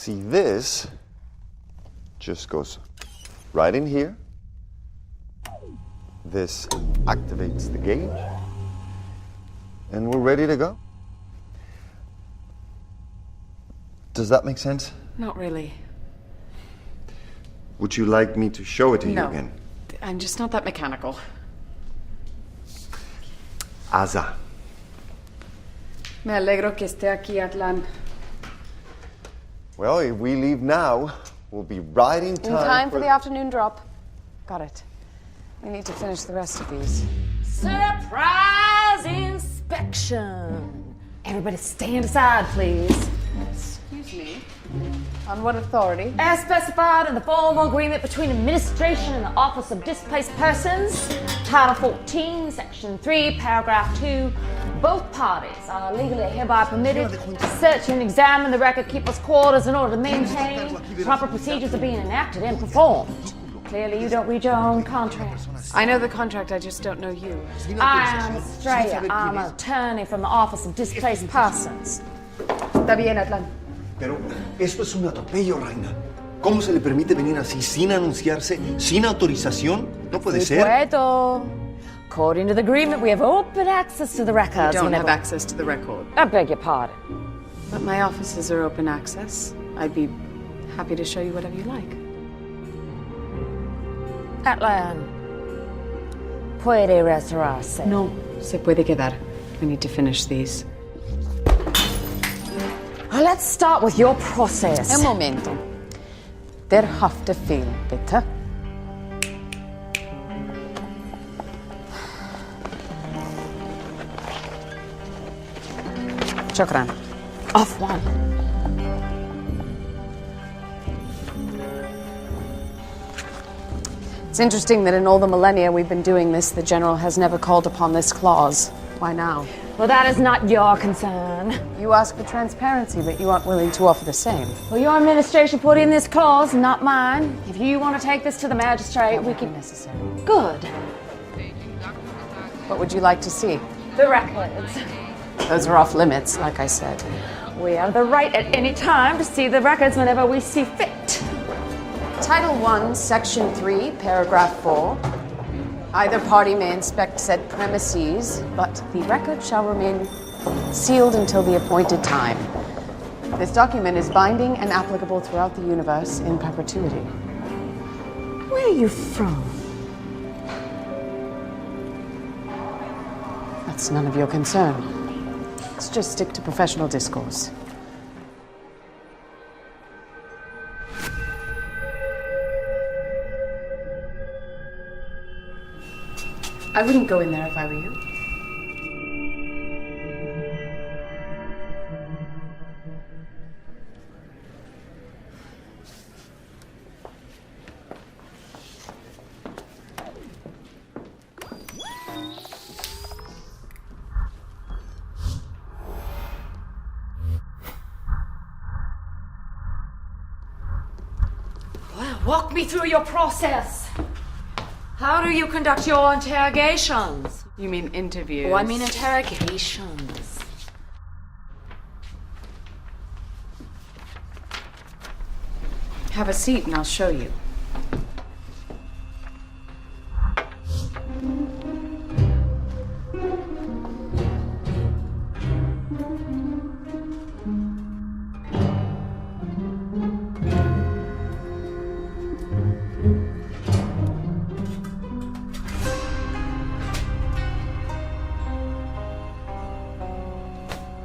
See, this just goes right in here. This activates the gauge. And we're ready to go. Does that make sense? Not really. Would you like me to show it to you again? I'm just not that mechanical. Asa. Me alegro que esté aquí, Atlan. Well, if we leave now, we'll be right in time. In time for the afternoon drop. Got it. We need to finish the rest of these. Surprise inspection. Everybody stand aside, please. Excuse me. On what authority? As specified in the formal agreement between administration and the Office of Displaced Persons, Title 14, Section 3, Paragraph 2, both parties are legally hereby permitted to search and examine the record keeper's quarters in order to maintain proper procedures are being enacted and performed. Clearly, you don't read your own contract. I know the contract, I just don't know you. I am Estrella. I'm an attorney from the Office of Displaced Persons. Está bien, Atlan. Pero esto es un atropello, Reina. ¿Cómo se le permite venir así sin anunciarse, sin autorización? No puede ser. Puedo. According to the agreement, we have open access to the records. You don't have access to the record. I beg your pardon. But my offices are open access. I'd be happy to show you whatever you like. Atlan, puede retirarse. No, se puede quedar. We need to finish these. Let's start with your process. Un momento. Der Haftbefehl, bitte. شكرا. عفواً. It's interesting that in all the millennia we've been doing this, the General has never called upon this clause. Why now? Well, that is not your concern. You ask for transparency, but you aren't willing to offer the same. Well, your administration put in this clause, not mine. If you want to take this to the magistrate, we can... Necessary. Good. What would you like to see? The records. Those are off limits, like I said. We have the right at any time to see the records whenever we see fit. Title 1, Section 3, Paragraph 4. Either party may inspect said premises, but the record shall remain sealed until the appointed time. This document is binding and applicable throughout the universe in perpetuity. Where are you from? That's none of your concern. Let's just stick to professional discourse. I wouldn't go in there if I were you. Well, walk me through your process. How do you conduct your interrogations? You mean interviews? Oh, I mean interrogations. Have a seat and I'll show you.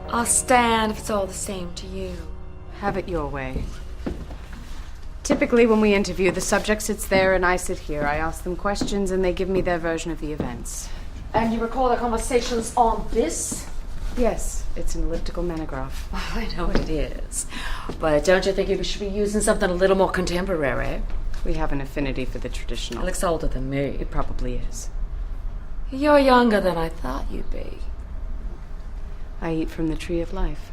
I'll stand if it's all the same to you. Have it your way. Typically, when we interview, the subject sits there and I sit here. I ask them questions and they give me their version of the events. And you recall the conversations on this? Yes, it's an elliptical monograph. Oh, I know what it is. But don't you think you should be using something a little more contemporary? We have an affinity for the traditional. It looks older than me. It probably is. You're younger than I thought you'd be. I eat from the tree of life.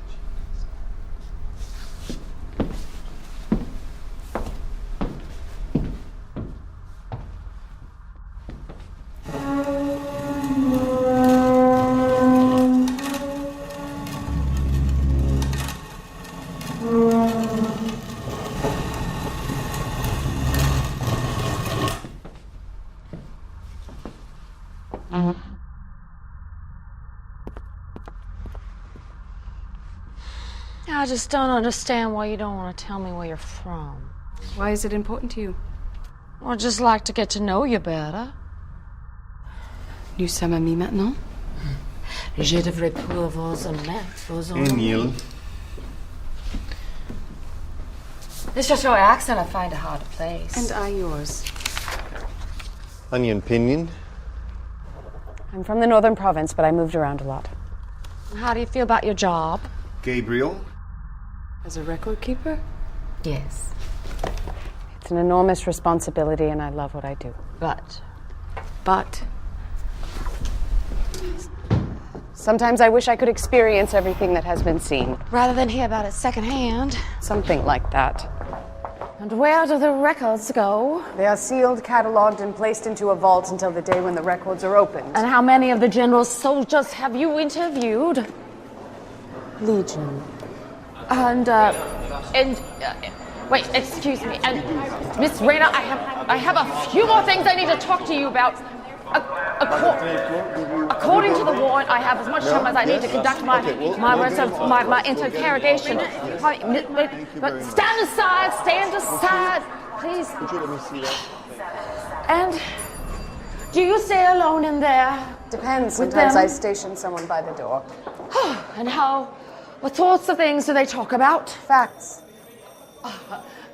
I just don't understand why you don't want to tell me where you're from. Why is it important to you? I'd just like to get to know you better. Nous sommes amis maintenant? Je devrais pouvoir vous mettre vos Hey, Neil. It's just your accent I find it hard to place. And I yours. Onion pinion. I'm from the northern province, but I moved around a lot. How do you feel about your job? Gabriel. As a record keeper? Yes. It's an enormous responsibility, and I love what I do. But sometimes I wish I could experience everything that has been seen. rather than hear about it secondhand. Something like that. And where do the records go? They are sealed, cataloged, and placed into a vault until the day when the records are opened. And how many of the general's soldiers have you interviewed? Legion. And wait, excuse me. And Miss Rayner, I have a few more things I need to talk to you about. According to the warrant, I have as much time as I need to conduct my interrogation. But stand aside, please. And do you stay alone in there? Depends. With Sometimes them? I station someone by the door. And what sorts of things do they talk about? Facts.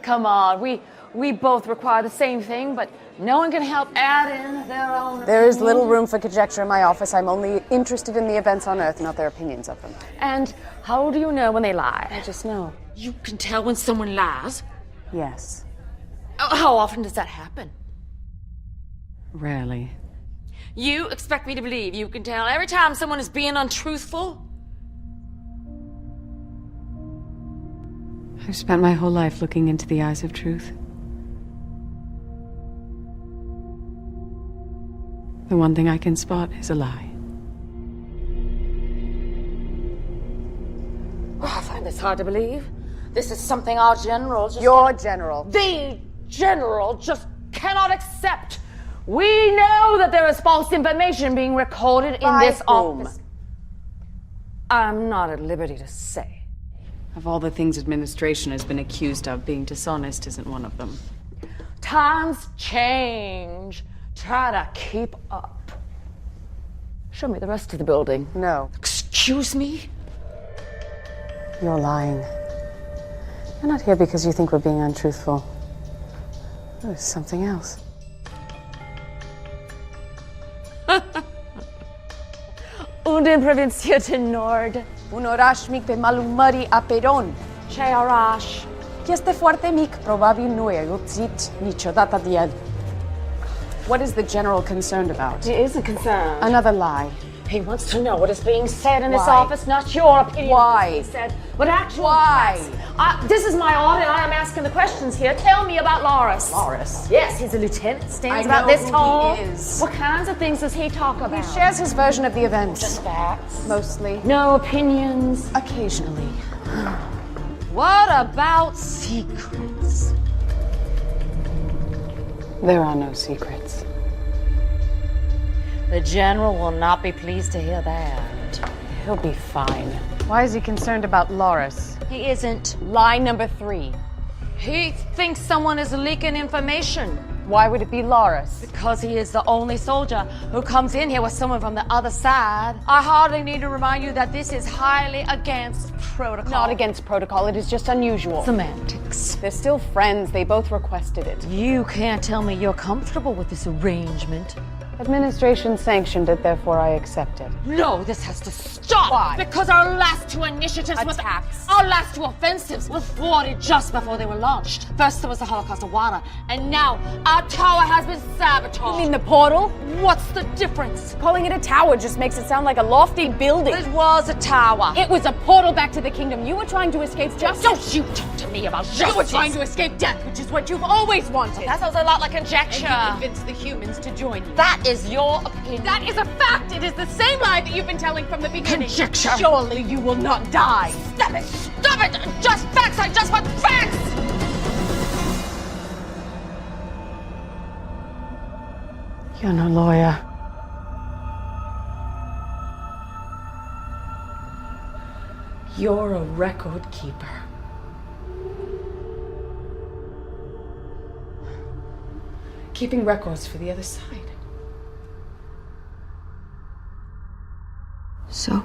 Come on, we both require the same thing, but no one can help add in their own. There is little room for conjecture in my office. I'm only interested in the events on Earth, not their opinions of them. And how do you know when they lie? I just know. You can tell when someone lies. Yes. How often does that happen? Rarely. You expect me to believe you can tell every time someone is being untruthful? I've spent my whole life looking into the eyes of truth. The one thing I can spot is a lie. Oh, I find this hard to believe. This is something our general just... Your general. The general just cannot accept. We know that there is false information being recorded in By this whom? office. I'm not at liberty to say. Of all the things administration has been accused of, being dishonest isn't one of them. Times change. Try to keep up. Show me the rest of the building. No. Excuse me? You're lying. You're not here because you think we're being untruthful. There's something else. Und in provincia nord. Unorash mic pe malumari aperon. Ce oraș. Este foarte mic, probabil nu e uțit niciodată de el. What is the general concerned about? He isn't concerned. Another lie. He wants to know what is being said in this Why? office, not your opinion. Why? Of what is said, but actual Why? facts. This is my audit. I am asking the questions here. Tell me about Loris. Loris? Yes, he's a lieutenant. Stands I about know this who tall. he is. What kinds of things does he talk about? He shares his version of the events. Just facts. Mostly. No opinions. Occasionally. What about secrets? There are no secrets. The general will not be pleased to hear that. He'll be fine. Why is he concerned about Loris? He isn't. Lie number 3. He thinks someone is leaking information. Why would it be Loris? Because he is the only soldier who comes in here with someone from the other side. I hardly need to remind you that this is highly against protocol. Not against protocol, it is just unusual. Semantics. They're still friends, they both requested it. You can't tell me you're comfortable with this arrangement. Administration sanctioned it, therefore I accept it. No, this has to stop. Why? Because our last 2 initiatives Attacks. our last 2 offensives were thwarted just before they were launched. First there was the Holocaust of Wada, and now our tower has been sabotaged. You mean the portal? What's the difference? Calling it a tower just makes it sound like a lofty building. It was a tower. It was a portal back to the kingdom. You were trying to escape justice. Don't you talk to me about justice. You were trying to escape death, which is what you've always wanted. That sounds a lot like conjecture. And you convinced the humans to join you. That is your opinion. That is a fact. It is the same lie that you've been telling from the beginning. Conjecture. Surely you will not die. Stop it! Stop it! Just facts! I just want facts! You're no lawyer. You're a record keeper. Keeping records for the other side. So?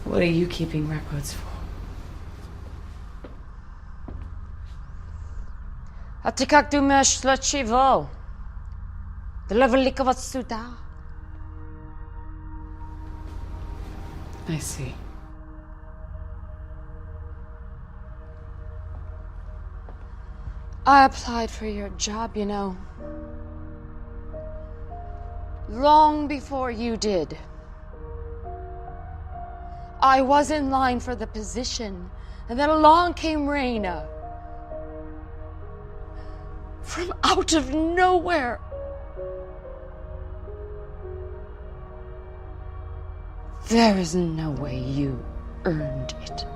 What are you keeping records for? A ty как думаешь, для чего? Для великого суда. I see. I applied for your job, you know. Long before you did. I was in line for the position, and then along came Raina. From out of nowhere. There is no way you earned it.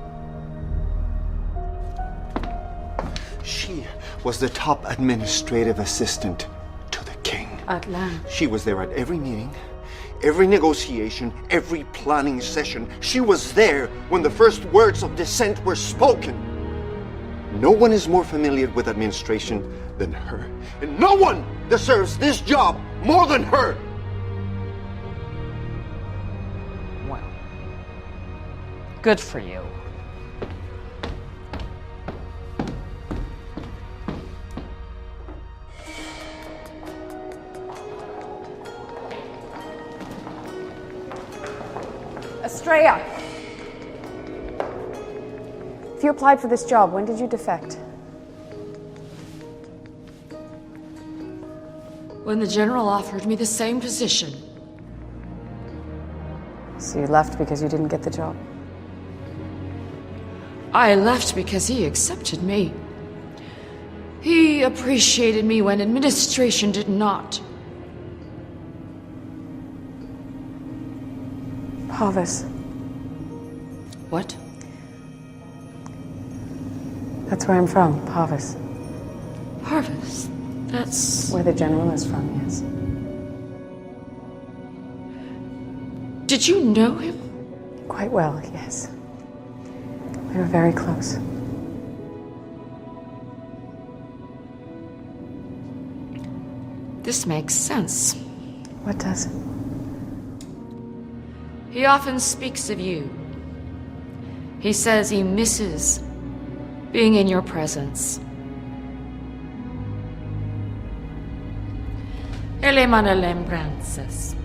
She was the top administrative assistant to the king. Atlan. She was there at every meeting, every negotiation, every planning session. She was there when the first words of dissent were spoken. No one is more familiar with administration than her, and no one deserves this job more than her. Well, good for you. Estrella! If you applied for this job, when did you defect? When the general offered me the same position. So you left because you didn't get the job? I left because he accepted me. He appreciated me when administration did not. Parvis. What? That's where I'm from, Parvis. Parvis? That's... Where the general is from, yes. Did you know him? Quite well, yes. We were very close. This makes sense. What does? He often speaks of you. He says he misses being in your presence. Ele manda lembranças.